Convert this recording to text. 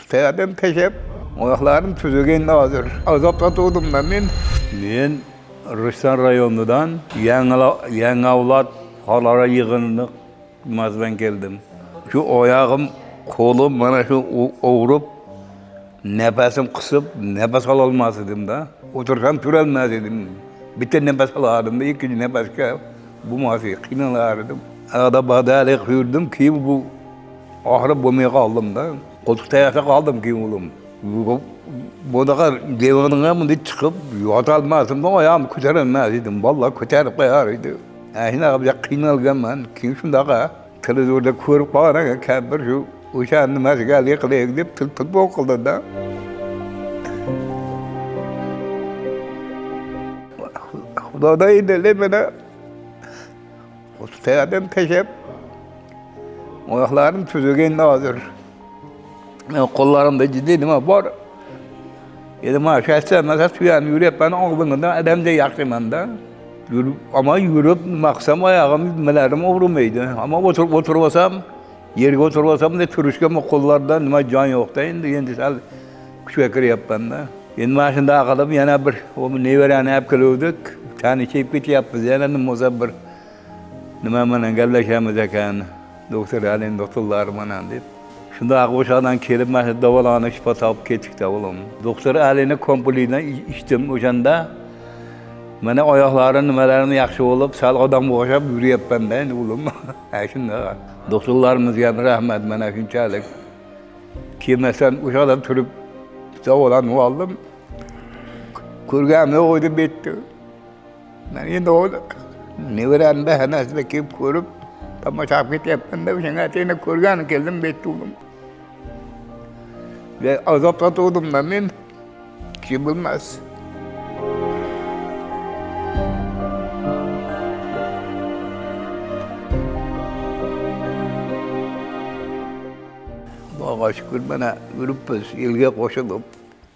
Otadan teşep, ayaklarım tüzügen hazır. Azapta doğdumdan men Rüştan rayonundan Yaڭı Avlat halara yığınını mazben geldim. Şu ayağım, kolum bana şu oğurup, nefesim kısıp, nefes alamaz idim da. Otursam türelmez idim. Bir de nefes alardım da, ikinci nefeske bu masi kıynalardım. Arada badalik yürüdüm ki bu ahırı bulmaya kaldım da. Koltukta yasa kaldım ki oğlum. Bu da devranına mı çıkıp yatalmazdım da ayağımı kötüremez idim. Vallahi kötürüp koyardı. Şimdi abi kıynalgam ben. Kim şundağa televizyonda körüp bağıran kebir şu uçağını mesgaliye kılaya gidip tıl boğuldu da. Xudoda indile bana Otadan teşep, ayaklarım tüzügen hazır. Ben kollarımda ciddiydim ama var. Dedim ha şahsen mesela suyan yürüyüp ben ağzımda adamca yakışım da. Ama yürüyüp maksam ayağım melerim uğramaydı. Ama oturmasam, yerine oturmasam da türüşkem kollarda nima can yoktu. Şimdi sal küçükleri yap ben de. Şimdi maşında akadım yana bir, o neverane hep kılıyorduk. Tane şey piti yapız yana muzabbir. Nima menen gaplaşamiz ekan. Doktor Alin doktorlar menen deb. Şunda oşadan kelip mana davolanib şifa topib ketdik da oğlum. Doktor Alinni komplitdan içdim o'shanda. Mana oyoqlari nimalarini yaxshi bo'lib, sal odamga o'xshab yurayapman da oğlum. Ha shunda. Doktorlarimizga ham rahmat mana shunchalik. Kelmasam o'shada turib davolanib oldim. Ko'rganim o'ydi betdi. Mana endi o'ydim. Neveranda hanasida kelib ko'rib, tomosha ketyapman-da, o'shanga atayna ko'rgani keldim betdi oğlum. Ve azapta doğdumdan men kim bilmez. Allah'a şükür bana yürüpüz, ilge koşulup.